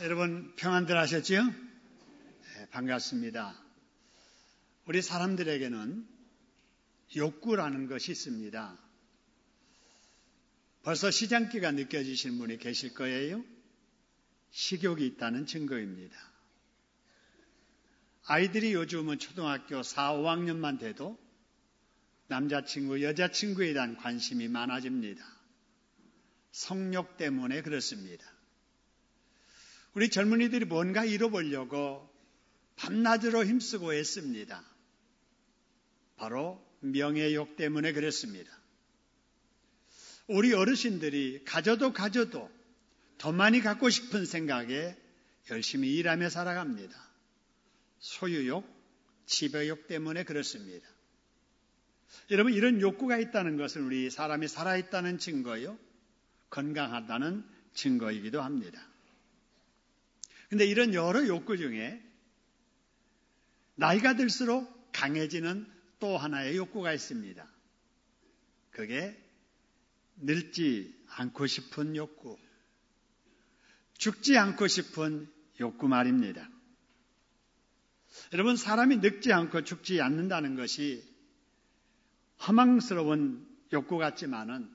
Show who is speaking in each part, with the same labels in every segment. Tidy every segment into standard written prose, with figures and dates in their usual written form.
Speaker 1: 여러분 평안들 하셨지요? 네, 반갑습니다. 우리 사람들에게는 욕구라는 것이 있습니다. 벌써 시장기가 느껴지시는 분이 계실 거예요. 식욕이 있다는 증거입니다. 아이들이 요즘은 초등학교 4, 5학년만 돼도 남자친구, 여자친구에 대한 관심이 많아집니다. 성욕 때문에 그렇습니다. 우리 젊은이들이 뭔가 이뤄보려고 밤낮으로 힘쓰고 애씁니다. 바로 명예욕 때문에 그렇습니다. 우리 어르신들이 가져도 더 많이 갖고 싶은 생각에 열심히 일하며 살아갑니다. 소유욕, 지배욕 때문에 그렇습니다. 여러분, 이런 욕구가 있다는 것은 우리 사람이 살아있다는 증거요, 건강하다는 증거이기도 합니다. 그런데 이런 여러 욕구 중에 나이가 들수록 강해지는 또 하나의 욕구가 있습니다. 그게 늙지 않고 싶은 욕구, 죽지 않고 싶은 욕구 말입니다. 여러분, 사람이 늙지 않고 죽지 않는다는 것이 허망스러운 욕구 같지만은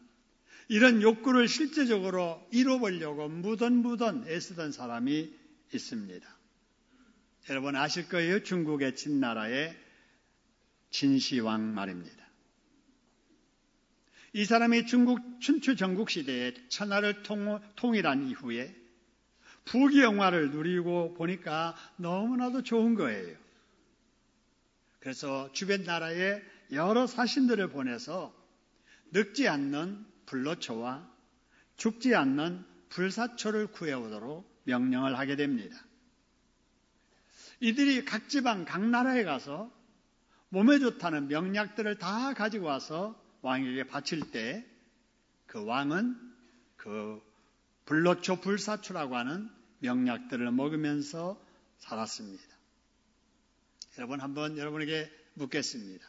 Speaker 1: 이런 욕구를 실제적으로 이뤄보려고 무던무던 애쓰던 사람이 있습니다. 여러분 아실 거예요. 중국의 진나라의 진시황 말입니다. 이 사람이 중국 춘추 전국시대에 천하를 통일한 이후에 부귀영화를 누리고 보니까 너무나도 좋은 거예요. 그래서 주변 나라에 여러 사신들을 보내서 늙지 않는 불로초와 죽지 않는 불사초를 구해오도록 명령을 하게 됩니다. 이들이 각 지방, 각 나라에 가서 몸에 좋다는 명약들을 다 가지고 와서 왕에게 바칠 때 그 왕은 그 불로초, 불사초라고 하는 명약들을 먹으면서 살았습니다. 여러분, 한번 여러분에게 묻겠습니다.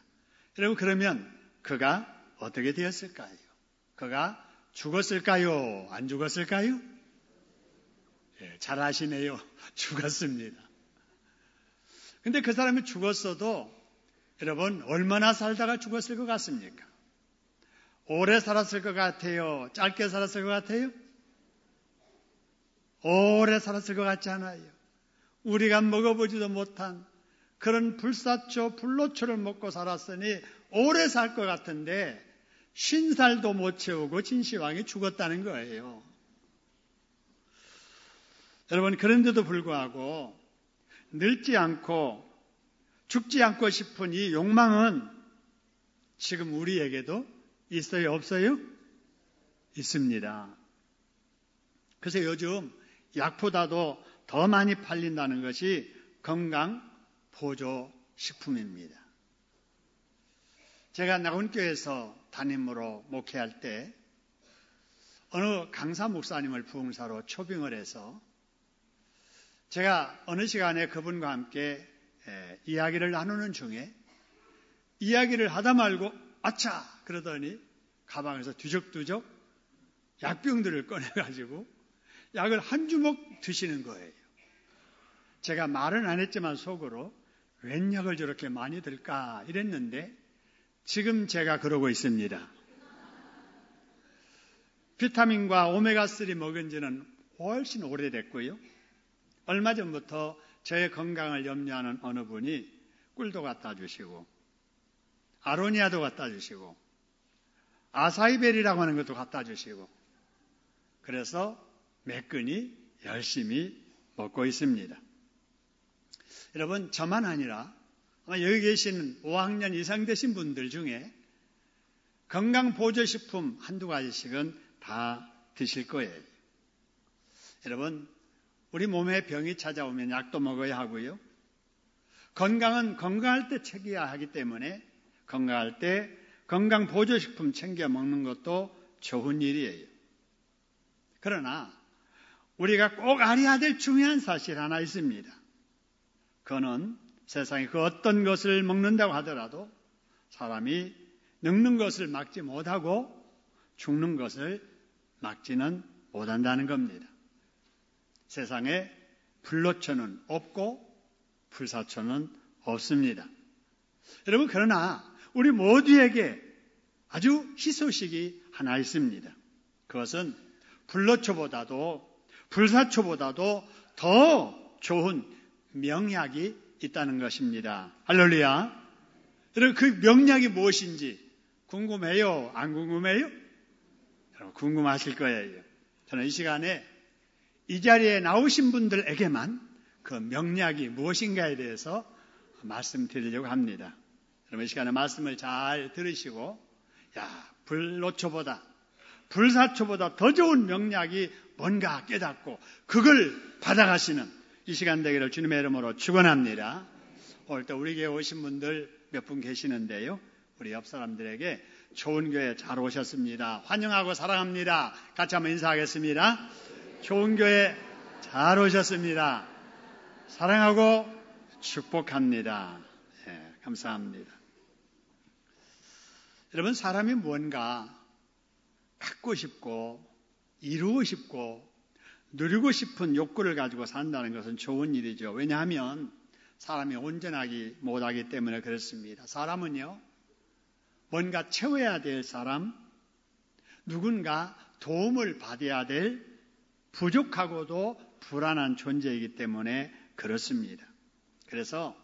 Speaker 1: 여러분, 그러면 그가 어떻게 되었을까요? 그가 죽었을까요? 안 죽었을까요? 예, 잘 아시네요. 죽었습니다. 근데 그 사람이 죽었어도 여러분 얼마나 살다가 죽었을 것 같습니까? 오래 살았을 것 같아요? 짧게 살았을 것 같아요? 오래 살았을 것 같지 않아요. 우리가 먹어보지도 못한 그런 불사초, 불로초를 먹고 살았으니 오래 살 것 같은데 50살도 못 채우고 진시황이 죽었다는 거예요. 여러분, 그런데도 불구하고 늙지 않고 죽지 않고 싶은 이 욕망은 지금 우리에게도 있어요, 없어요? 있습니다. 그래서 요즘 약보다도 더 많이 팔린다는 것이 건강 보조 식품입니다. 제가 나훈교에서 담임으로 목회할 때 어느 강사 목사님을 부흥사로 초빙을 해서 제가 어느 시간에 그분과 함께 이야기를 나누는 중에 이야기를 하다 말고 아차! 그러더니 가방에서 뒤적뒤적 약병들을 꺼내가지고 약을 한 주먹 드시는 거예요. 제가 말은 안 했지만 속으로 웬 약을 저렇게 많이 들까 이랬는데 지금 제가 그러고 있습니다. 비타민과 오메가3 먹은 지는 훨씬 오래됐고요. 얼마 전부터 저의 건강을 염려하는 어느 분이 꿀도 갖다 주시고 아로니아도 갖다 주시고 아사이베리라고 하는 것도 갖다 주시고 그래서 매끈이 열심히 먹고 있습니다. 여러분, 저만 아니라 아마 여기 계신 5학년 이상 되신 분들 중에 건강보조식품 한두 가지씩은 다 드실 거예요. 여러분, 우리 몸에 병이 찾아오면 약도 먹어야 하고요. 건강은 건강할 때 챙겨야 하기 때문에 건강할 때 건강보조식품 챙겨 먹는 것도 좋은 일이에요. 그러나 우리가 꼭 알아야 될 중요한 사실 하나 있습니다. 그거는 세상에 그 어떤 것을 먹는다고 하더라도 사람이 늙는 것을 막지 못하고 죽는 것을 막지는 못한다는 겁니다. 세상에 불로초는 없고 불사초는 없습니다. 여러분, 그러나 우리 모두에게 아주 희소식이 하나 있습니다. 그것은 불로초보다도 불사초보다도 더 좋은 명약이 있다는 것입니다. 할렐루야. 여러분, 그 명약이 무엇인지 궁금해요? 안 궁금해요? 여러분, 궁금하실 거예요. 저는 이 시간에 이 자리에 나오신 분들에게만 그 명약이 무엇인가에 대해서 말씀드리려고 합니다. 여러분, 이 시간에 말씀을 잘 들으시고, 불로초보다 불사초보다 더 좋은 명약이 뭔가 깨닫고 그걸 받아가시는 이 시간 되기를 주님의 이름으로 축원합니다. 오늘 또 우리 교회 오신 분들 몇 분 계시는데요. 우리 옆 사람들에게 좋은 교회 잘 오셨습니다. 환영하고 사랑합니다. 같이 한번 인사하겠습니다. 좋은 교회 잘 오셨습니다. 사랑하고 축복합니다. 감사합니다. 여러분, 사람이 뭔가 갖고 싶고 이루고 싶고 누리고 싶은 욕구를 가지고 산다는 것은 좋은 일이죠. 왜냐하면 사람이 온전하기 못하기 때문에 그렇습니다. 사람은요, 뭔가 채워야 될 사람, 누군가 도움을 받아야 될 부족하고도 불안한 존재이기 때문에 그렇습니다. 그래서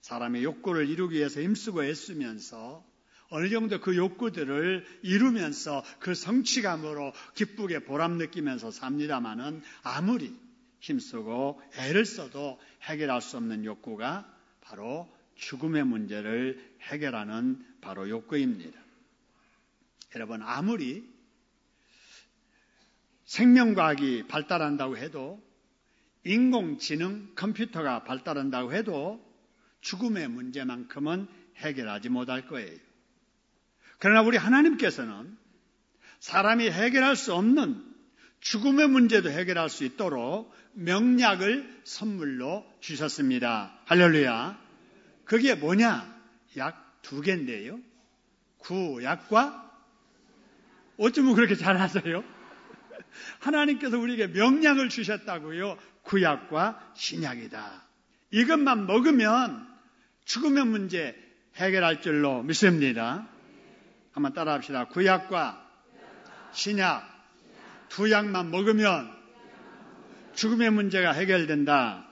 Speaker 1: 사람의 욕구를 이루기 위해서 힘쓰고 애쓰면서 어느 정도 그 욕구들을 이루면서 그 성취감으로 기쁘게 보람 느끼면서 삽니다마는 아무리 힘쓰고 애를 써도 해결할 수 없는 욕구가 바로 죽음의 문제를 해결하는 바로 욕구입니다. 여러분, 아무리 생명과학이 발달한다고 해도 인공지능 컴퓨터가 발달한다고 해도 죽음의 문제만큼은 해결하지 못할 거예요. 그러나 우리 하나님께서는 사람이 해결할 수 없는 죽음의 문제도 해결할 수 있도록 명약을 선물로 주셨습니다. 할렐루야. 그게 뭐냐? 약 2개인데요. 구약과 어쩌면 그렇게 잘하세요? 하나님께서 우리에게 명약을 주셨다고요. 구약과 신약이다. 이것만 먹으면 죽음의 문제 해결할 줄로 믿습니다. 한번 따라합시다. 구약과 신약 2약만 먹으면 죽음의 문제가 해결된다.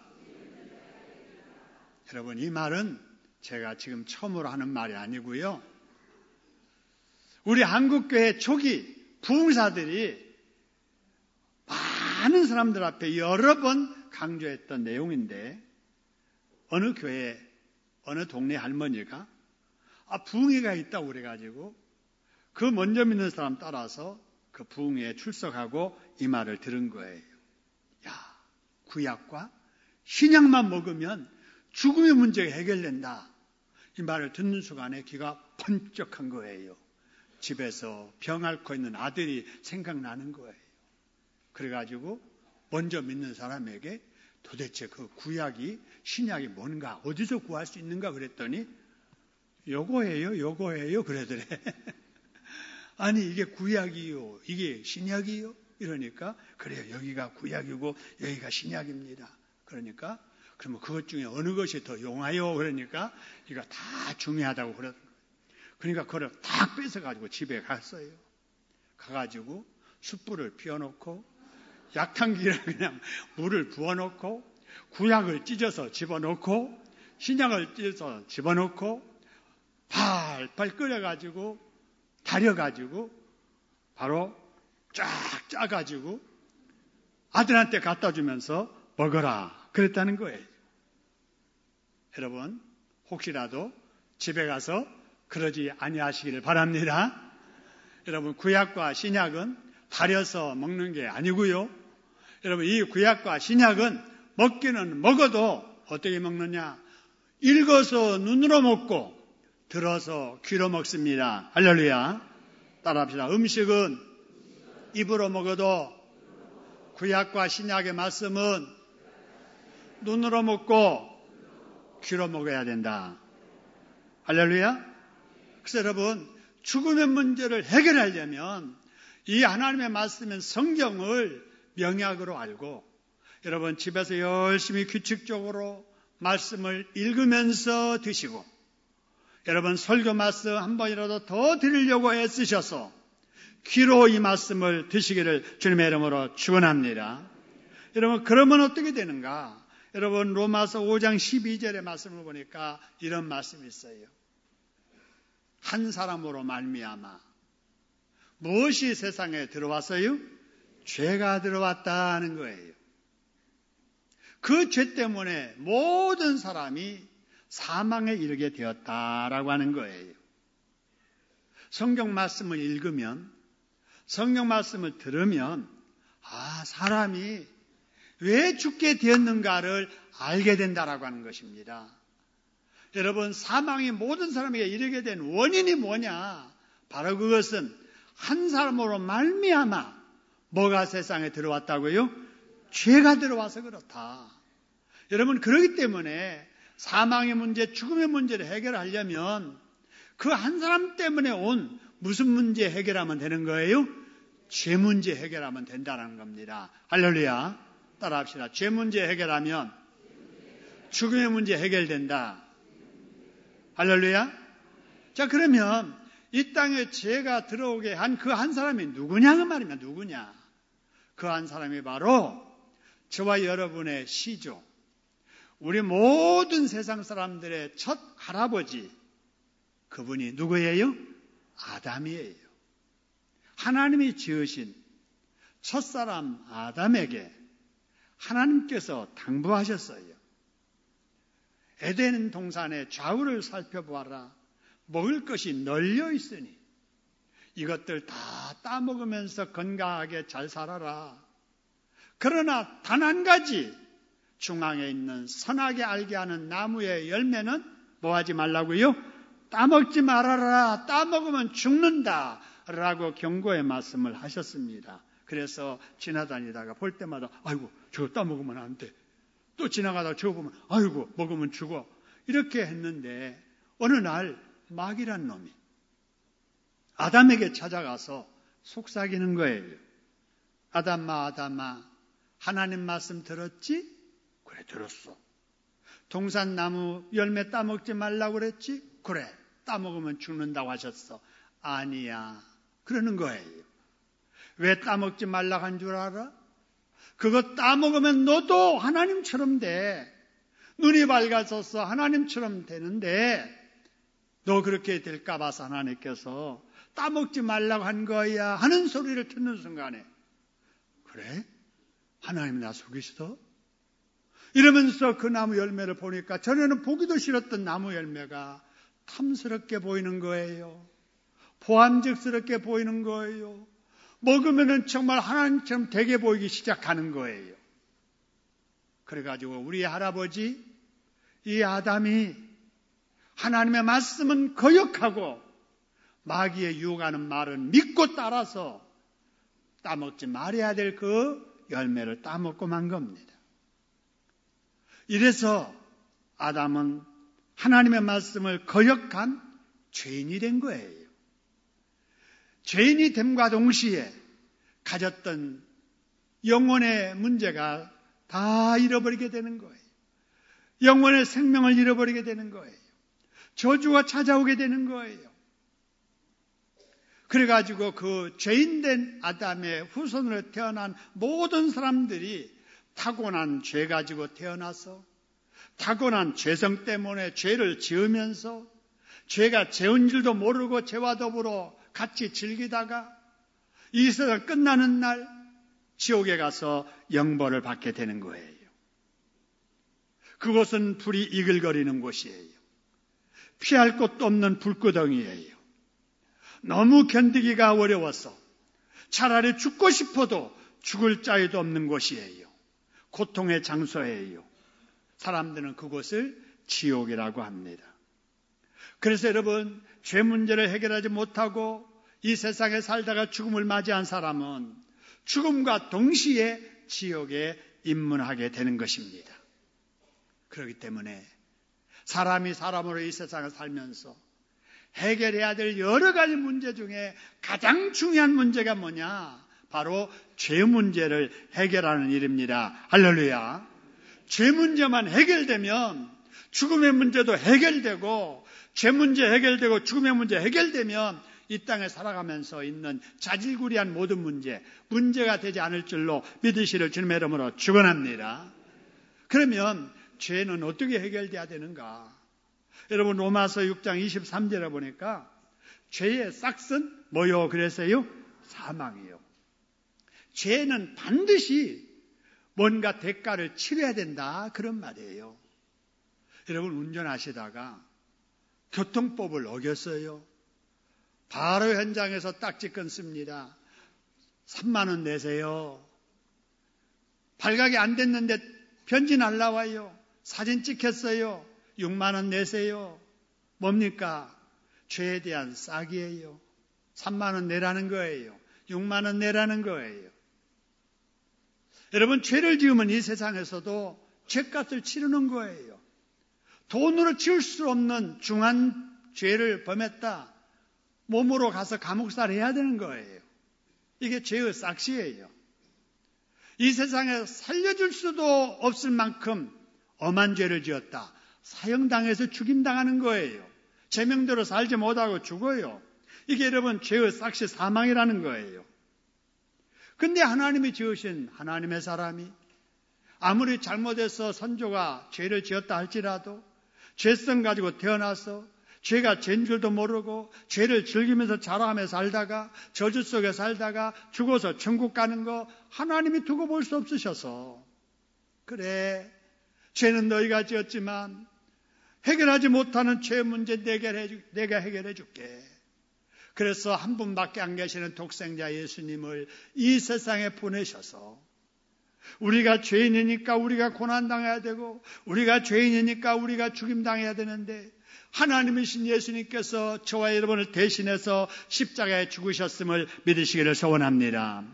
Speaker 1: 여러분, 이 말은 제가 지금 처음으로 하는 말이 아니고요. 우리 한국교회 초기 부흥사들이 많은 사람들 앞에 여러 번 강조했던 내용인데, 어느 교회, 어느 동네 할머니가 부흥회가 있다고 그래가지고 그 먼저 믿는 사람 따라서 그 부흥회에 출석하고 이 말을 들은 거예요. 구약과 신약만 먹으면 죽음의 문제가 해결된다. 이 말을 듣는 순간에 귀가 번쩍한 거예요. 집에서 병 앓고 있는 아들이 생각나는 거예요. 그래가지고 먼저 믿는 사람에게 도대체 그 구약이 신약이 뭔가 어디서 구할 수 있는가 그랬더니 요거예요 그러더래. 아니, 이게 구약이요, 이게 신약이요? 이러니까 그래요, 여기가 구약이고 여기가 신약입니다. 그러니까 그러면 그것 중에 어느 것이 더 용하요? 그러니까 이거 다 중요하다고 그러더라고요. 그러니까 그걸 다 뺏어가지고 집에 갔어요. 가가지고 숯불을 피워놓고 약탕기를 그냥 물을 부어놓고 구약을 찢어서 집어넣고 신약을 찢어서 집어넣고 팔팔 끓여가지고 달여가지고 바로 쫙 짜가지고 아들한테 갖다 주면서 먹어라 그랬다는 거예요. 여러분, 혹시라도 집에 가서 그러지 아니하시기를 바랍니다. 여러분, 구약과 신약은 달여서 먹는 게 아니고요. 여러분, 이 구약과 신약은 먹기는 먹어도 어떻게 먹느냐? 읽어서 눈으로 먹고 들어서 귀로 먹습니다. 할렐루야. 따라합시다. 음식은 입으로 먹어도 구약과 신약의 말씀은 눈으로 먹고 귀로 먹어야 된다. 할렐루야. 그래서 여러분, 죽음의 문제를 해결하려면 이 하나님의 말씀인 성경을 명약으로 알고 여러분 집에서 열심히 규칙적으로 말씀을 읽으면서 드시고, 여러분 설교 말씀 한 번이라도 더 들으려고 애쓰셔서 귀로 이 말씀을 드시기를 주님의 이름으로 축원합니다. 여러분 그러면 어떻게 되는가? 여러분 로마서 5장 12절의 말씀을 보니까 이런 말씀이 있어요. 한 사람으로 말미암아 무엇이 세상에 들어왔어요? 죄가 들어왔다는 거예요. 그 죄 때문에 모든 사람이 사망에 이르게 되었다라고 하는 거예요. 성경 말씀을 읽으면, 성경 말씀을 들으면 사람이 왜 죽게 되었는가를 알게 된다라고 하는 것입니다. 여러분 사망이 모든 사람에게 이르게 된 원인이 뭐냐? 바로 그것은 한 사람으로 말미암아 뭐가 세상에 들어왔다고요? 죄가 들어와서 그렇다. 여러분 그렇기 때문에 사망의 문제, 죽음의 문제를 해결하려면 그 한 사람 때문에 온 무슨 문제 해결하면 되는 거예요? 죄 문제 해결하면 된다는 겁니다. 할렐루야. 따라합시다. 죄 문제 해결하면 죽음의 문제 해결된다. 할렐루야. 자, 그러면 이 땅에 죄가 들어오게 한 그 한 사람이 누구냐 그 말이면 누구냐? 그 한 사람이 바로 저와 여러분의 시조, 우리 모든 세상 사람들의 첫 할아버지, 그분이 누구예요? 아담이에요. 하나님이 지으신 첫사람 아담에게 하나님께서 당부하셨어요. 에덴 동산의 좌우를 살펴보아라. 먹을 것이 널려 있으니 이것들 다 따먹으면서 건강하게 잘 살아라. 그러나 단 한 가지 중앙에 있는 선하게 알게 하는 나무의 열매는 뭐 하지 말라고요? 따먹지 말아라. 따먹으면 죽는다 라고 경고의 말씀을 하셨습니다. 그래서 지나다니다가 볼 때마다 아이고 저거 따먹으면 안 돼. 또 지나가다가 저거 보면 아이고 먹으면 죽어. 이렇게 했는데 어느 날 마귀란 놈이 아담에게 찾아가서 속삭이는 거예요. 아담아 아담아 하나님 말씀 들었지? 그래 들었어. 동산나무 열매 따먹지 말라고 그랬지? 그래 따먹으면 죽는다고 하셨어. 아니야 그러는 거예요. 왜 따먹지 말라고 한 줄 알아? 그거 따먹으면 너도 하나님처럼 돼. 눈이 밝아져서 하나님처럼 되는데 너 그렇게 될까 봐서 하나님께서 따먹지 말라고 한 거야 하는 소리를 듣는 순간에 그래? 하나님이 나 속이시더? 이러면서 그 나무 열매를 보니까 전에는 보기도 싫었던 나무 열매가 탐스럽게 보이는 거예요. 보암직스럽게 보이는 거예요. 먹으면은 정말 하나님처럼 되게 보이기 시작하는 거예요. 그래가지고 우리 할아버지 이 아담이 하나님의 말씀은 거역하고 마귀의 유혹하는 말은 믿고 따라서 따먹지 말아야 될 그 열매를 따먹고 만 겁니다. 이래서 아담은 하나님의 말씀을 거역한 죄인이 된 거예요. 죄인이 됨과 동시에 가졌던 영혼의 문제가 다 잃어버리게 되는 거예요. 영혼의 생명을 잃어버리게 되는 거예요. 저주가 찾아오게 되는 거예요. 그래가지고 그 죄인된 아담의 후손으로 태어난 모든 사람들이 타고난 죄 가지고 태어나서 타고난 죄성 때문에 죄를 지으면서 죄가 죄인 줄도 모르고 죄와 더불어 같이 즐기다가 이 세상 끝나는 날 지옥에 가서 영벌을 받게 되는 거예요. 그곳은 불이 이글거리는 곳이에요. 피할 곳도 없는 불구덩이에요. 너무 견디기가 어려워서 차라리 죽고 싶어도 죽을 자유도 없는 곳이에요. 고통의 장소예요. 사람들은 그곳을 지옥이라고 합니다. 그래서 여러분, 죄 문제를 해결하지 못하고 이 세상에 살다가 죽음을 맞이한 사람은 죽음과 동시에 지옥에 입문하게 되는 것입니다. 그렇기 때문에 사람이 사람으로 이 세상을 살면서 해결해야 될 여러 가지 문제 중에 가장 중요한 문제가 뭐냐? 바로 죄 문제를 해결하는 일입니다. 할렐루야. 죄 문제만 해결되면 죽음의 문제도 해결되고, 죄 문제 해결되고 죽음의 문제 해결되면 이 땅에 살아가면서 있는 자질구리한 모든 문제가 되지 않을 줄로 믿으시를 주님의 이름으로 축원합니다. 그러면 죄는 어떻게 해결돼야 되는가? 여러분, 로마서 6장 23절에 보니까 죄의 싹은 뭐요? 그래서요? 사망이요. 죄는 반드시 뭔가 대가를 치러야 된다, 그런 말이에요. 여러분, 운전하시다가 교통법을 어겼어요. 바로 현장에서 딱지 끊습니다. 3만 원 내세요. 발각이 안 됐는데 편지 날라와요. 사진 찍혔어요. 6만 원 내세요. 뭡니까? 죄에 대한 싹이에요. 3만 원 내라는 거예요. 6만 원 내라는 거예요. 여러분, 죄를 지으면 이 세상에서도 죄값을 치르는 거예요. 돈으로 지을 수 없는 중한 죄를 범했다. 몸으로 가서 감옥살 해야 되는 거예요. 이게 죄의 싹시예요. 이 세상에 살려줄 수도 없을 만큼 엄한 죄를 지었다. 사형당해서 죽임당하는 거예요. 제명대로 살지 못하고 죽어요. 이게 여러분 죄의 싹시 사망이라는 거예요. 근데 하나님이 지으신 하나님의 사람이 아무리 잘못해서 선조가 죄를 지었다 할지라도 죄성 가지고 태어나서 죄가 죄인 줄도 모르고 죄를 즐기면서 자라가며 살다가 저주 속에 살다가 죽어서 천국 가는 거 하나님이 두고 볼 수 없으셔서, 그래, 죄는 너희가 지었지만 해결하지 못하는 죄 문제 내가 해결해 줄게. 그래서 한 분밖에 안 계시는 독생자 예수님을 이 세상에 보내셔서, 우리가 죄인이니까 우리가 고난당해야 되고 우리가 죄인이니까 우리가 죽임당해야 되는데, 하나님이신 예수님께서 저와 여러분을 대신해서 십자가에 죽으셨음을 믿으시기를 소원합니다.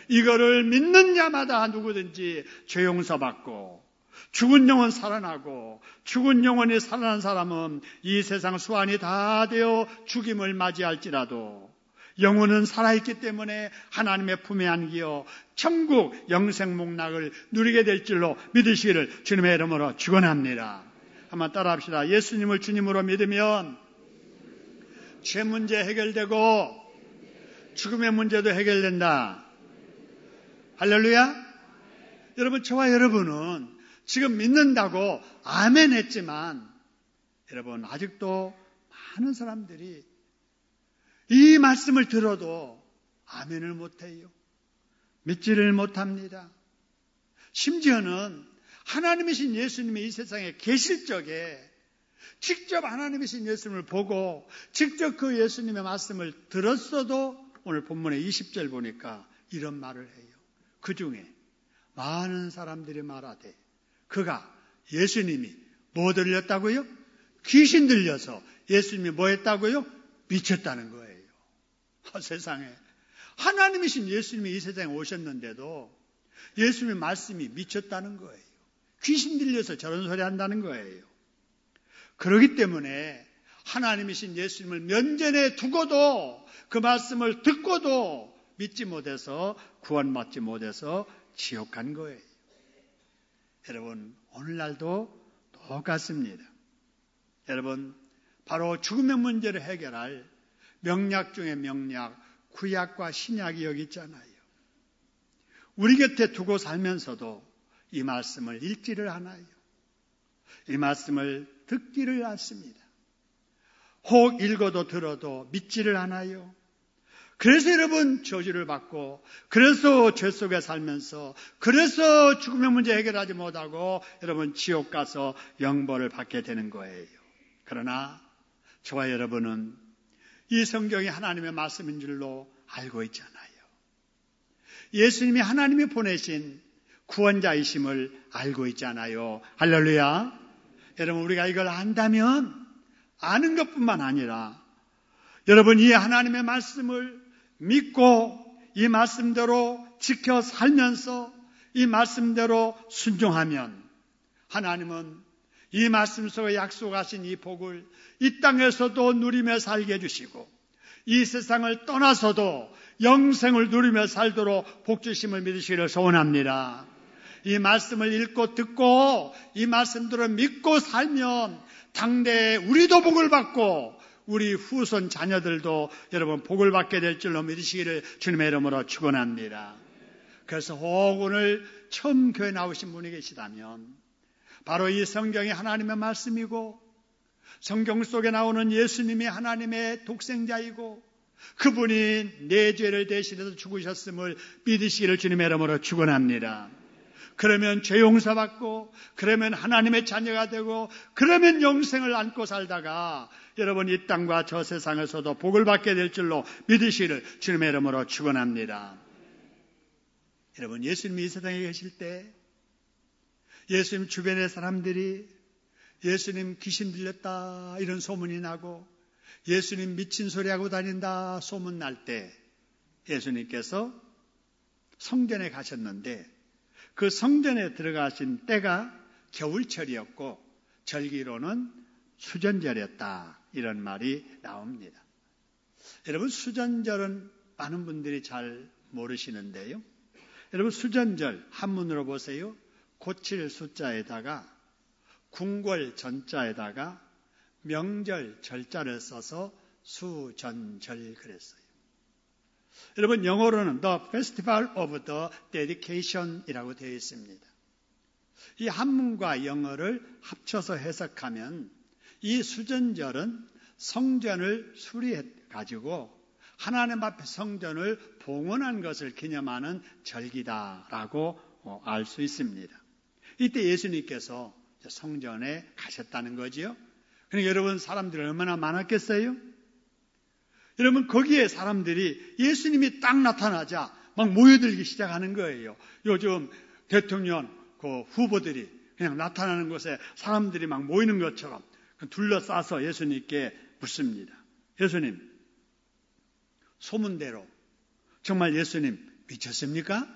Speaker 1: 이거를 믿는 자마다 누구든지 죄 용서받고 죽은 영혼 살아나고, 죽은 영혼이 살아난 사람은 이 세상 수완이 다 되어 죽임을 맞이할지라도 영혼은 살아있기 때문에 하나님의 품에 안기어 천국 영생 목락을 누리게 될 줄로 믿으시기를 주님의 이름으로 축원합니다. 한번 따라합시다. 예수님을 주님으로 믿으면 죄 문제 해결되고 죽음의 문제도 해결된다. 할렐루야. 여러분, 저와 여러분은 지금 믿는다고 아멘 했지만, 여러분, 아직도 많은 사람들이 이 말씀을 들어도 아멘을 못해요. 믿지를 못합니다. 심지어는 하나님이신 예수님이 이 세상에 계실 적에 직접 하나님이신 예수님을 보고 직접 그 예수님의 말씀을 들었어도 오늘 본문의 20절 보니까 이런 말을 해요. 그 중에 많은 사람들이 말하되, 그가, 예수님이 뭐 들렸다고요? 귀신 들려서 예수님이 뭐 했다고요? 미쳤다는 거예요. 세상에, 하나님이신 예수님이 이 세상에 오셨는데도 예수님의 말씀이 미쳤다는 거예요. 귀신 들려서 저런 소리 한다는 거예요. 그렇기 때문에 하나님이신 예수님을 면전에 두고도 그 말씀을 듣고도 믿지 못해서 구원받지 못해서 지옥 간 거예요. 여러분, 오늘날도 똑같습니다. 여러분, 바로 죽음의 문제를 해결할 명약 중에 명약, 구약과 신약이 여기 있잖아요. 우리 곁에 두고 살면서도 이 말씀을 읽지를 않아요. 이 말씀을 듣지를 않습니다. 혹 읽어도 들어도 믿지를 않아요. 그래서 여러분 저주를 받고, 그래서 죄 속에 살면서, 그래서 죽음의 문제 해결하지 못하고 여러분 지옥 가서 영벌을 받게 되는 거예요. 그러나 저와 여러분은 이 성경이 하나님의 말씀인 줄로 알고 있잖아요. 예수님이 하나님이 보내신 구원자이심을 알고 있잖아요. 할렐루야. 여러분, 우리가 이걸 안다면 아는 것뿐만 아니라 여러분 이 하나님의 말씀을 믿고 이 말씀대로 지켜 살면서 이 말씀대로 순종하면 하나님은 이 말씀 속에 약속하신 이 복을 이 땅에서도 누리며 살게 해주시고 이 세상을 떠나서도 영생을 누리며 살도록 복주심을 믿으시기를 소원합니다. 이 말씀을 읽고 듣고 이 말씀들을 믿고 살면 당대에 우리도 복을 받고 우리 후손 자녀들도 여러분 복을 받게 될 줄로 믿으시기를 주님의 이름으로 축원합니다. 그래서 혹 오늘 처음 교회 나오신 분이 계시다면 바로 이 성경이 하나님의 말씀이고 성경 속에 나오는 예수님이 하나님의 독생자이고 그분이 내 죄를 대신해서 죽으셨음을 믿으시기를 주님의 이름으로 축원합니다. 그러면 죄 용서받고 그러면 하나님의 자녀가 되고 그러면 영생을 안고 살다가 여러분 이 땅과 저 세상에서도 복을 받게 될 줄로 믿으시기를 주님의 이름으로 축원합니다. 여러분 예수님이 이 세상에 계실 때 예수님 주변의 사람들이 예수님 귀신 들렸다 이런 소문이 나고 예수님 미친 소리하고 다닌다 소문 날 때 예수님께서 성전에 가셨는데 그 성전에 들어가신 때가 겨울철이었고 절기로는 수전절이었다 이런 말이 나옵니다. 여러분 수전절은 많은 분들이 잘 모르시는데요. 여러분 수전절 한문으로 보세요. 고칠 숫자에다가 궁궐 전자에다가 명절 절자를 써서 수전절 그랬어요. 여러분 영어로는 The Festival of the Dedication 이라고 되어 있습니다. 이 한문과 영어를 합쳐서 해석하면 이 수전절은 성전을 수리해 가지고 하나님 앞에 성전을 봉헌한 것을 기념하는 절기다라고 알 수 있습니다. 이때 예수님께서 성전에 가셨다는 거지요. 그러니까 여러분 사람들이 얼마나 많았겠어요? 여러분 거기에 사람들이 예수님이 딱 나타나자 막 모여들기 시작하는 거예요. 요즘 대통령 그 후보들이 그냥 나타나는 곳에 사람들이 막 모이는 것처럼 둘러싸서 예수님께 묻습니다. 예수님, 소문대로 정말 예수님 미쳤습니까?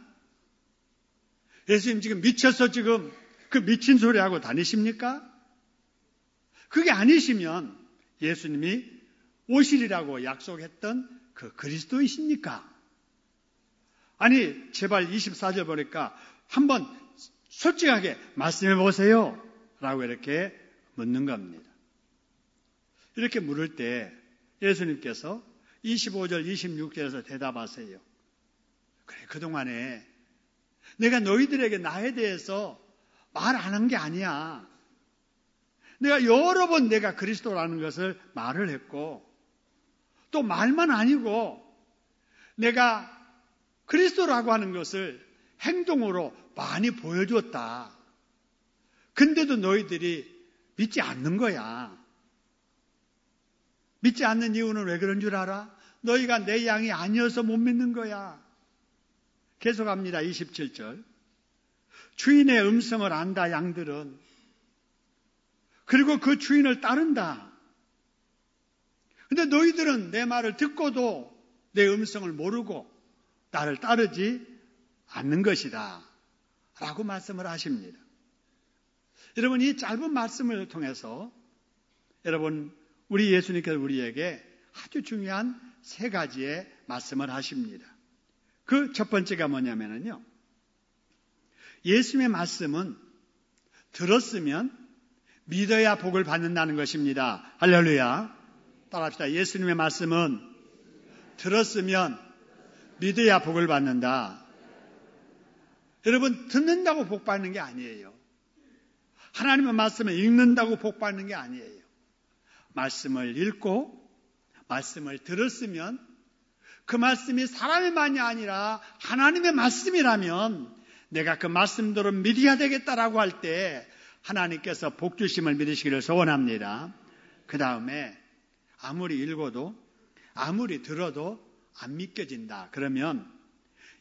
Speaker 1: 예수님 지금 미쳐서 지금 그 미친 소리 하고 다니십니까? 그게 아니시면 예수님이 오시리라고 약속했던 그 그리스도이십니까? 아니 제발 24절 보니까 한번 솔직하게 말씀해 보세요 라고 이렇게 묻는 겁니다. 이렇게 물을 때 예수님께서 25절 26절에서 대답하세요. 그래 그동안에 내가 너희들에게 나에 대해서 말 안 한 게 아니야. 내가 여러 번 내가 그리스도라는 것을 말을 했고 또 말만 아니고 내가 그리스도라고 하는 것을 행동으로 많이 보여줬다. 근데도 너희들이 믿지 않는 거야. 믿지 않는 이유는 왜 그런 줄 알아? 너희가 내 양이 아니어서 못 믿는 거야. 계속합니다. 27절. 주인의 음성을 안다 양들은. 그리고 그 주인을 따른다. 근데 너희들은 내 말을 듣고도 내 음성을 모르고 나를 따르지 않는 것이다. 라고 말씀을 하십니다. 여러분 이 짧은 말씀을 통해서 여러분 우리 예수님께서 우리에게 아주 중요한 세 가지의 말씀을 하십니다. 그 첫 번째가 뭐냐면요. 예수님의 말씀은 들었으면 믿어야 복을 받는다는 것입니다. 할렐루야. 따라합시다. 예수님의 말씀은 들었으면 믿어야 복을 받는다. 여러분 듣는다고 복 받는 게 아니에요. 하나님의 말씀을 읽는다고 복 받는 게 아니에요. 말씀을 읽고 말씀을 들었으면 그 말씀이 사람의 말이 아니라 하나님의 말씀이라면 내가 그 말씀대로 믿어야 되겠다라고 할 때 하나님께서 복 주심을 믿으시기를 소원합니다. 그 다음에 아무리 읽어도 아무리 들어도 안 믿겨진다. 그러면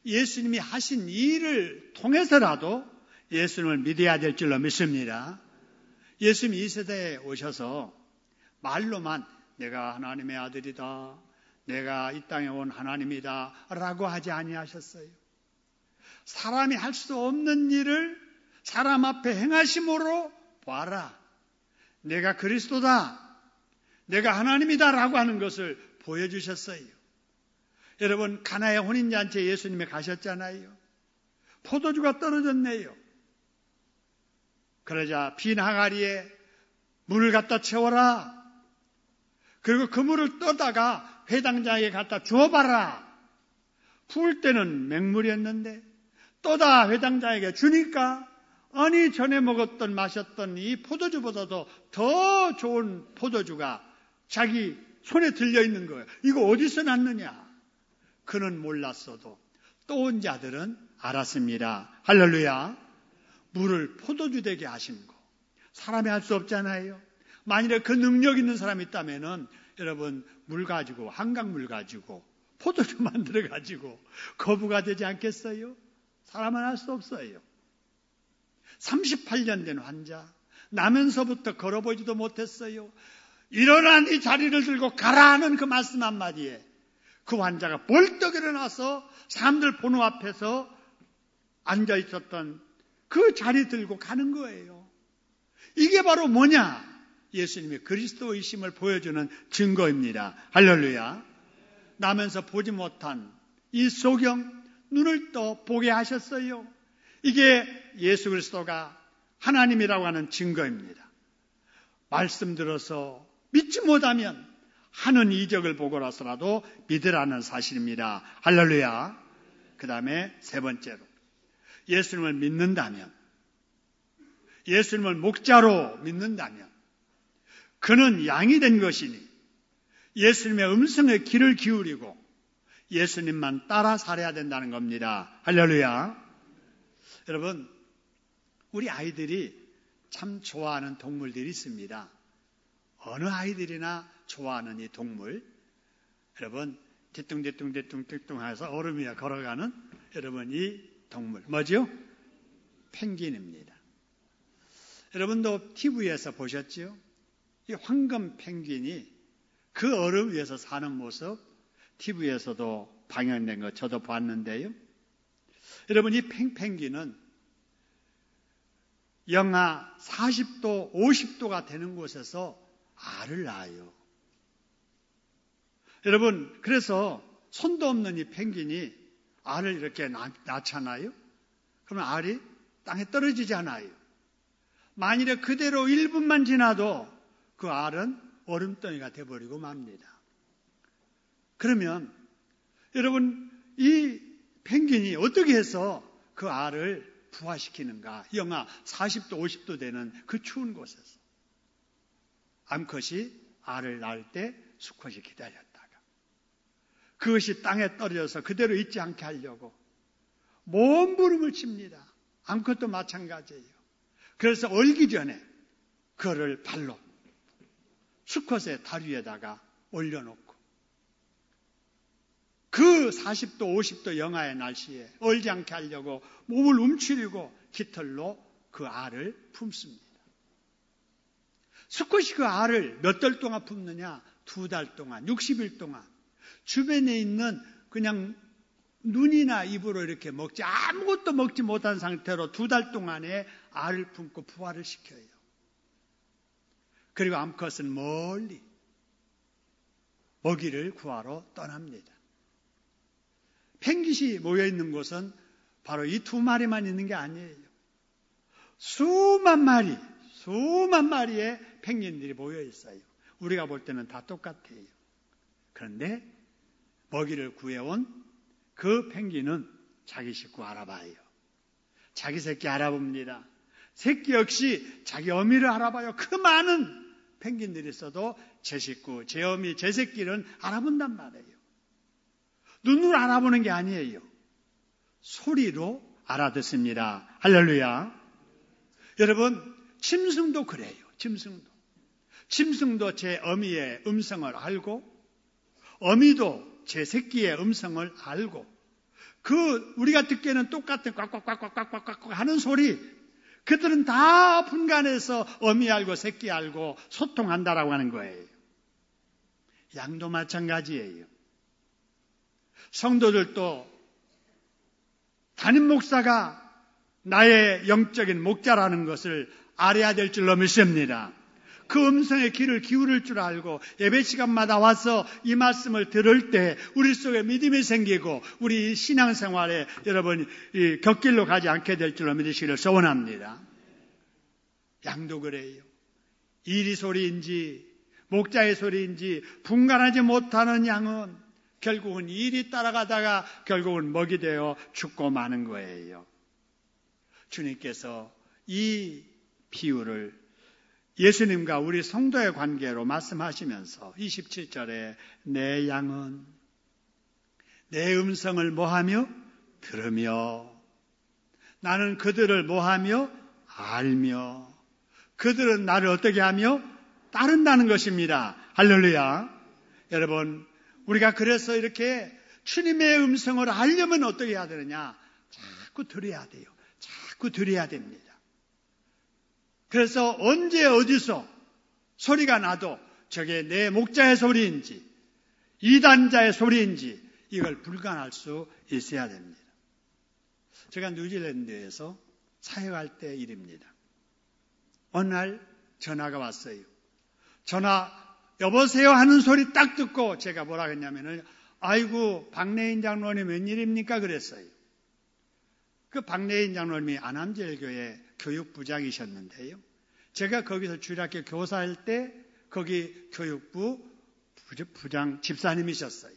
Speaker 1: 예수님이 하신 일을 통해서라도 예수님을 믿어야 될 줄로 믿습니다. 예수님이 이 세대에 오셔서 말로만 내가 하나님의 아들이다. 내가 이 땅에 온 하나님이다. 라고 하지 아니하셨어요. 사람이 할 수 없는 일을 사람 앞에 행하심으로 봐라. 내가 그리스도다. 내가 하나님이다. 라고 하는 것을 보여주셨어요. 여러분, 가나의 혼인잔치에 예수님이 가셨잖아요. 포도주가 떨어졌네요. 그러자 빈 항아리에 물을 갖다 채워라. 그리고 그 물을 떠다가 회당장에게 갖다 주어봐라. 부을 때는 맹물이었는데 떠다 회당장에게 주니까 아니 전에 먹었던 마셨던 이 포도주보다도 더 좋은 포도주가 자기 손에 들려 있는 거예요. 이거 어디서 났느냐? 그는 몰랐어도 또 온 자들은 알았습니다. 할렐루야. 물을 포도주 되게 하신 거 사람이 할 수 없잖아요. 만일에 그 능력 있는 사람이 있다면은 여러분 물 가지고 한강물 가지고 포도주 만들어 가지고 거부가 되지 않겠어요? 사람은 할 수 없어요. 38년 된 환자 나면서부터 걸어보지도 못했어요. 일어나 네 자리를 들고 가라 하는 그 말씀 한마디에 그 환자가 벌떡 일어나서 사람들 보는 앞에서 앉아 있었던 그 자리 들고 가는 거예요. 이게 바로 뭐냐? 예수님의 그리스도이심을 보여주는 증거입니다. 할렐루야. 나면서 보지 못한 이 소경 눈을 또 보게 하셨어요. 이게 예수 그리스도가 하나님이라고 하는 증거입니다. 말씀 들어서 믿지 못하면 하는 이적을 보고라서라도 믿으라는 사실입니다. 할렐루야. 그 다음에 세 번째로 예수님을 믿는다면, 예수님을 목자로 믿는다면 그는 양이 된 것이니 예수님의 음성에 귀를 기울이고 예수님만 따라 살아야 된다는 겁니다. 할렐루야. 여러분, 우리 아이들이 참 좋아하는 동물들이 있습니다. 어느 아이들이나 좋아하는 이 동물, 여러분 뒤뚱뒤뚱 해서 얼음 위에 걸어가는 여러분 이 동물 뭐죠? 펭귄입니다. 여러분도 TV에서 보셨죠? 이 황금 펭귄이 그 얼음 위에서 사는 모습 TV에서도 방영된 거 저도 봤는데요. 여러분 이 펭귄은 영하 40도, 50도가 되는 곳에서 알을 낳아요. 여러분, 그래서 손도 없는 이 펭귄이 알을 이렇게 낳잖아요. 그러면 알이 땅에 떨어지지 않아요. 만일에 그대로 1분만 지나도 그 알은 얼음덩이가 돼버리고 맙니다. 그러면 여러분, 이 펭귄이 어떻게 해서 그 알을 부화시키는가? 영하 40도, 50도 되는 그 추운 곳에서. 암컷이 알을 낳을 때 수컷이 기다렸다가 그것이 땅에 떨어져서 그대로 있지 않게 하려고 몸부림을 칩니다. 암컷도 마찬가지예요. 그래서 얼기 전에 그거를 발로 수컷의 다리 위에다가 올려놓고 그 40도, 50도 영하의 날씨에 얼지 않게 하려고 몸을 움츠리고 깃털로 그 알을 품습니다. 수컷이 그 알을 몇 달 동안 품느냐? 2달 동안, 60일 동안 주변에 있는 그냥 눈이나 입으로 이렇게 먹지 아무것도 먹지 못한 상태로 2달 동안에 알을 품고 부화를 시켜요. 그리고 암컷은 멀리 먹이를 구하러 떠납니다. 펭귄이 모여있는 곳은 바로 이 2마리만 있는 게 아니에요. 수만 마리의 펭귄들이 모여있어요. 우리가 볼 때는 다 똑같아요. 그런데 먹이를 구해온 그 펭귄은 자기 식구 알아봐요. 자기 새끼 알아봅니다. 새끼 역시 자기 어미를 알아봐요. 그 많은 펭귄들이 있어도 제 식구, 제 어미, 제 새끼는 알아본단 말이에요. 눈으로 알아보는 게 아니에요. 소리로 알아듣습니다. 할렐루야. 여러분, 짐승도 그래요. 짐승도 제 어미의 음성을 알고 어미도 제 새끼의 음성을 알고 우리가 듣기에는 똑같은 꽉꽉꽉꽉꽉꽉 하는 소리 그들은 다 분간해서 어미 알고 새끼 알고 소통한다라고 하는 거예요. 양도 마찬가지예요. 성도들도 담임 목사가 나의 영적인 목자라는 것을 알아야 될 줄로 믿습니다. 그 음성에 귀를 기울일 줄 알고 예배 시간마다 와서 이 말씀을 들을 때 우리 속에 믿음이 생기고 우리 신앙생활에 여러분 이 곁길로 가지 않게 될 줄로 믿으시기를 소원합니다. 양도 그래요. 이리 소리인지 목자의 소리인지 분간하지 못하는 양은 결국은 이리 따라가다가 결국은 먹이 되어 죽고 마는 거예요. 주님께서 이 비유를 예수님과 우리 성도의 관계로 말씀하시면서 27절에 내 양은 내 음성을 뭐하며 들으며 나는 그들을 뭐하며 알며 그들은 나를 어떻게 하며 따른다는 것입니다. 할렐루야. 여러분 우리가 그래서 이렇게 주님의 음성을 알려면 어떻게 해야 되느냐? 자꾸 들어야 돼요. 자꾸 들어야 됩니다. 그래서 언제 어디서 소리가 나도 저게 내 목자의 소리인지 이단자의 소리인지 이걸 불간할 수 있어야 됩니다. 제가 뉴질랜드에서 사역할 때 일입니다. 어느 날 전화가 왔어요. 전화 여보세요 하는 소리 딱 듣고 제가 뭐라 했냐면은 아이고 박내인 장로님 웬일입니까 그랬어요. 그 박내인 장로님이 안암제일교회 교육부장이셨는데요. 제가 거기서 주일학교 교사할 때 거기 교육부 부장 집사님이셨어요.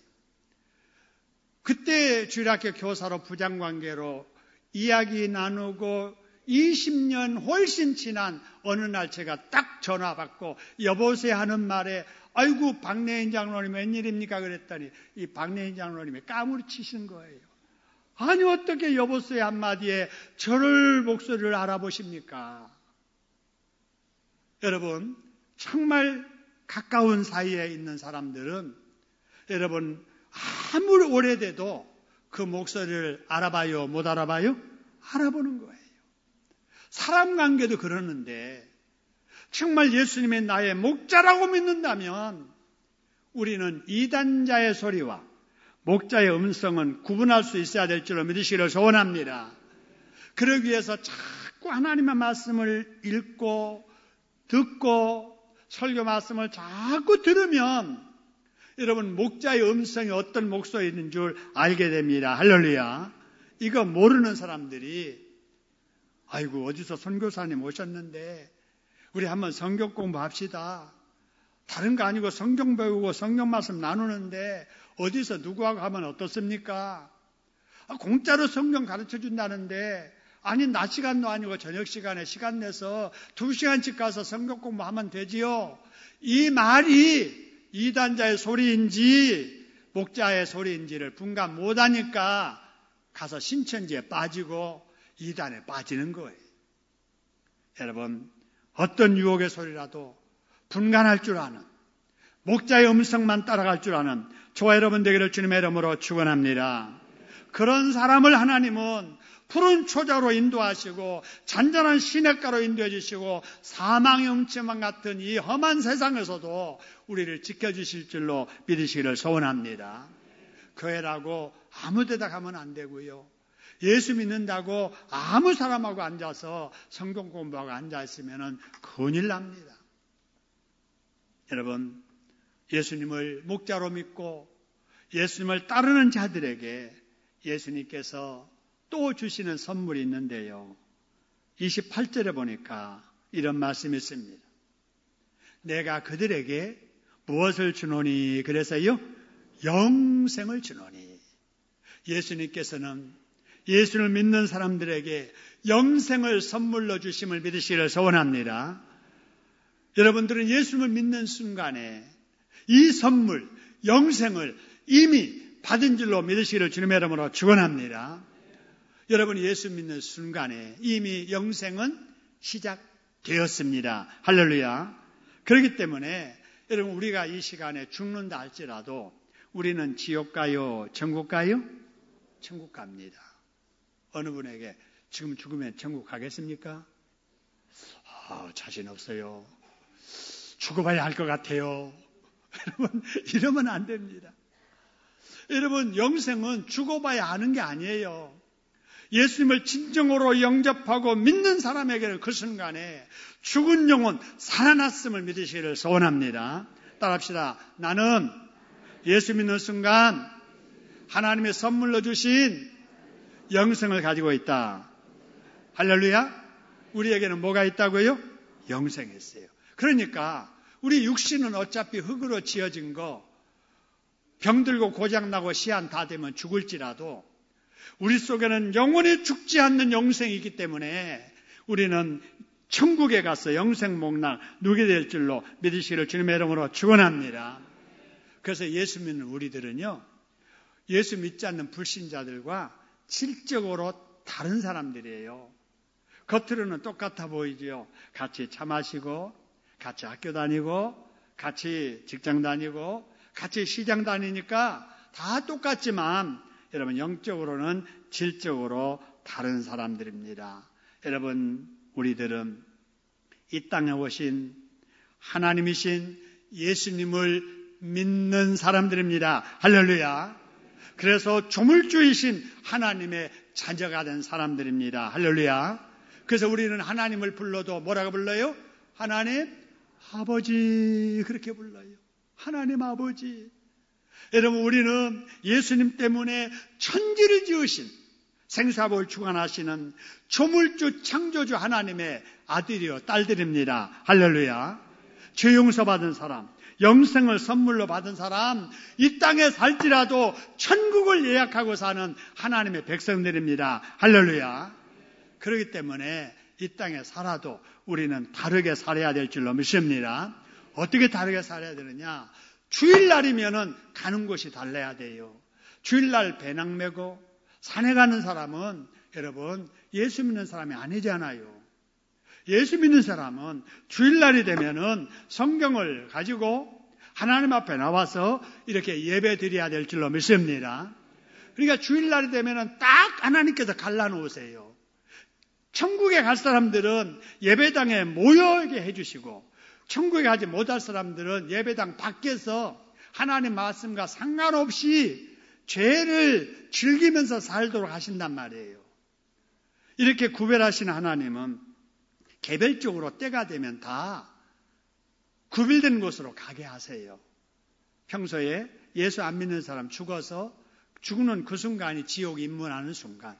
Speaker 1: 그때 주일학교 교사로 부장관계로 이야기 나누고 20년 훨씬 지난 어느 날 제가 딱 전화 받고 여보세요 하는 말에 아이고 박내인 장로님 웬일입니까 그랬더니 이 박내인 장로님이 까무러치신 거예요. 아니 어떻게 여보세요 한마디에 저를 목소리를 알아보십니까? 여러분 정말 가까운 사이에 있는 사람들은 여러분 아무리 오래돼도 그 목소리를 알아봐요 못 알아봐요? 알아보는 거예요. 사람 관계도 그러는데 정말 예수님의 나의 목자라고 믿는다면 우리는 이단자의 소리와 목자의 음성은 구분할 수 있어야 될 줄로 믿으시기를 소원합니다. 그러기 위해서 자꾸 하나님의 말씀을 읽고 듣고 설교 말씀을 자꾸 들으면 여러분 목자의 음성이 어떤 목소리에 있는 줄 알게 됩니다. 할렐루야. 이거 모르는 사람들이 아이고 어디서 선교사님 오셨는데 우리 한번 성경 공부합시다. 다른 거 아니고 성경 배우고 성경 말씀 나누는데 어디서 누구하고 하면 어떻습니까? 공짜로 성경 가르쳐준다는데 아니 낮 시간도 아니고 저녁 시간에 시간 내서 2시간씩 가서 성경 공부하면 되지요. 이 말이 이단자의 소리인지 목자의 소리인지를 분간 못하니까 가서 신천지에 빠지고 이단에 빠지는 거예요. 여러분 어떤 유혹의 소리라도 분간할 줄 아는 목자의 음성만 따라갈 줄 아는 저와 여러분 되기를 주님의 이름으로 축원합니다. 그런 사람을 하나님은 푸른 초자로 인도하시고 잔잔한 시냇가로 인도해 주시고 사망의 음침함 같은 이 험한 세상에서도 우리를 지켜주실 줄로 믿으시기를 소원합니다. 교회라고 아무 데다 가면 안 되고요. 예수 믿는다고 아무 사람하고 앉아서 성경 공부하고 앉아있으면 큰일 납니다. 여러분 예수님을 목자로 믿고 예수님을 따르는 자들에게 예수님께서 또 주시는 선물이 있는데요. 28절에 보니까 이런 말씀이 있습니다. 내가 그들에게 무엇을 주노니 그래서요 영생을 주노니. 예수님께서는 예수를 믿는 사람들에게 영생을 선물로 주심을 믿으시기를 소원합니다. 여러분들은 예수를 믿는 순간에 이 선물, 영생을 이미 받은 줄로 믿으시기를 주님의 이름으로 축원합니다. 여러분이 예수 믿는 순간에 이미 영생은 시작되었습니다. 할렐루야. 그렇기 때문에 여러분 우리가 이 시간에 죽는다 할지라도 우리는 지옥 가요? 천국 가요? 천국 갑니다. 어느 분에게 지금 죽으면 천국 가겠습니까? 자신 없어요. 죽어봐야 할 것 같아요. 여러분 이러면 안 됩니다. 여러분 영생은 죽어봐야 하는 게 아니에요. 예수님을 진정으로 영접하고 믿는 사람에게는 그 순간에 죽은 영혼 살아났음을 믿으시기를 소원합니다. 따라합시다. 나는 예수 믿는 순간 하나님의 선물로 주신 영생을 가지고 있다. 할렐루야. 우리에게는 뭐가 있다고요? 영생이 있어요. 그러니까 우리 육신은 어차피 흙으로 지어진 거, 병들고 고장나고 시한 다 되면 죽을지라도 우리 속에는 영원히 죽지 않는 영생이 있기 때문에 우리는 천국에 가서 영생 목락 누게 될 줄로 믿으시기를 주님의 이름으로 축원합니다. 그래서 예수 믿는 우리들은요, 예수 믿지 않는 불신자들과 질적으로 다른 사람들이에요. 겉으로는 똑같아 보이죠. 같이 차 마시고, 같이 학교 다니고, 같이 직장 다니고, 같이 시장 다니니까 다 똑같지만 여러분 영적으로는 질적으로 다른 사람들입니다. 여러분 우리들은 이 땅에 오신 하나님이신 예수님을 믿는 사람들입니다. 할렐루야. 그래서 조물주이신 하나님의 자녀가 된 사람들입니다. 할렐루야. 그래서 우리는 하나님을 불러도 뭐라고 불러요? 하나님 아버지 그렇게 불러요. 하나님 아버지. 여러분 우리는 예수님 때문에 천지를 지으신 생사복을 주관하시는 조물주 창조주 하나님의 아들이요 딸들입니다. 할렐루야. 죄 용서받은 사람, 영생을 선물로 받은 사람, 이 땅에 살지라도 천국을 예약하고 사는 하나님의 백성들입니다. 할렐루야. 그렇기 때문에 이 땅에 살아도 우리는 다르게 살아야 될 줄로 믿습니다. 어떻게 다르게 살아야 되느냐? 주일날이면은 가는 곳이 달라야 돼요. 주일날 배낭 메고 산에 가는 사람은 여러분 예수 믿는 사람이 아니잖아요. 예수 믿는 사람은 주일날이 되면은 성경을 가지고 하나님 앞에 나와서 이렇게 예배 드려야 될 줄로 믿습니다. 그러니까 주일날이 되면은 딱 하나님께서 갈라놓으세요. 천국에 갈 사람들은 예배당에 모여게 해주시고, 천국에 가지 못할 사람들은 예배당 밖에서 하나님 말씀과 상관없이 죄를 즐기면서 살도록 하신단 말이에요. 이렇게 구별하신 하나님은 개별적으로 때가 되면 다 구별된 곳으로 가게 하세요. 평소에 예수 안 믿는 사람 죽어서 죽는 그 순간이 지옥 입문하는 순간,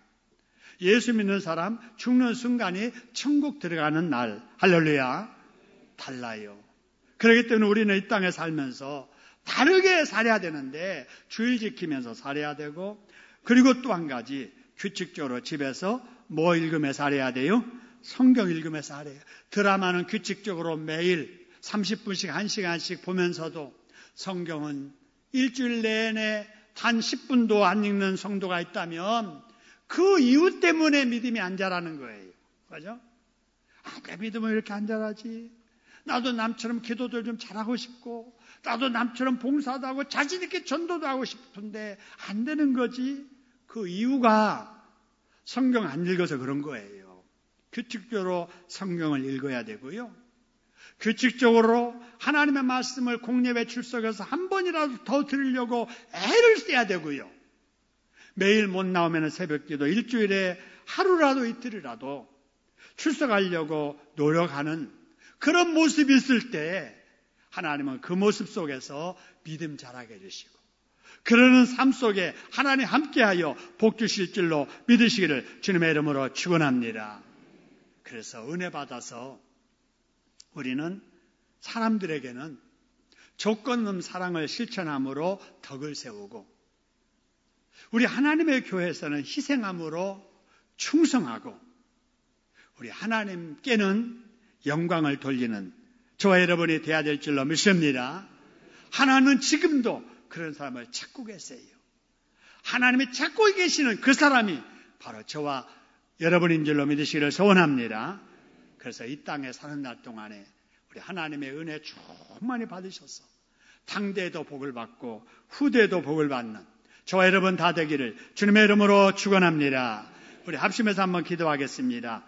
Speaker 1: 예수 믿는 사람 죽는 순간이 천국 들어가는 날, 할렐루야, 달라요. 그렇기 때문에 우리는 이 땅에 살면서 다르게 살아야 되는데 주일 지키면서 살아야 되고, 그리고 또 한 가지 규칙적으로 집에서 뭐 읽으면서 살아야 돼요? 성경 읽으면서 살아야 돼요. 드라마는 규칙적으로 매일 30분씩 1시간씩 보면서도 성경은 일주일 내내 단 10분도 안 읽는 성도가 있다면 그 이유 때문에 믿음이 안 자라는 거예요. 그죠? 내 믿음은 이렇게 안 자라지. 나도 남처럼 기도도 좀 잘하고 싶고, 나도 남처럼 봉사도 하고 자신 있게 전도도 하고 싶은데 안 되는 거지. 그 이유가 성경 안 읽어서 그런 거예요. 규칙적으로 성경을 읽어야 되고요. 규칙적으로 하나님의 말씀을 공예배 출석해서 한 번이라도 더 들으려고 애를 써야 되고요. 매일 못 나오면 새벽기도 일주일에 하루라도 이틀이라도 출석하려고 노력하는 그런 모습이 있을 때 하나님은 그 모습 속에서 믿음 자라게 해주시고, 그러는 삶 속에 하나님 함께하여 복 주실 줄로 믿으시기를 주님의 이름으로 축원합니다. 그래서 은혜 받아서 우리는 사람들에게는 조건 없는 사랑을 실천함으로 덕을 세우고, 우리 하나님의 교회에서는 희생함으로 충성하고, 우리 하나님께는 영광을 돌리는 저와 여러분이 되어야 될 줄로 믿습니다. 하나님은 지금도 그런 사람을 찾고 계세요. 하나님이 찾고 계시는 그 사람이 바로 저와 여러분인 줄로 믿으시기를 소원합니다. 그래서 이 땅에 사는 날 동안에 우리 하나님의 은혜 충만히 받으셔서 당대에도 복을 받고 후대에도 복을 받는 저와 여러분 다 되기를 주님의 이름으로 축원합니다. 우리 합심해서 한번 기도하겠습니다.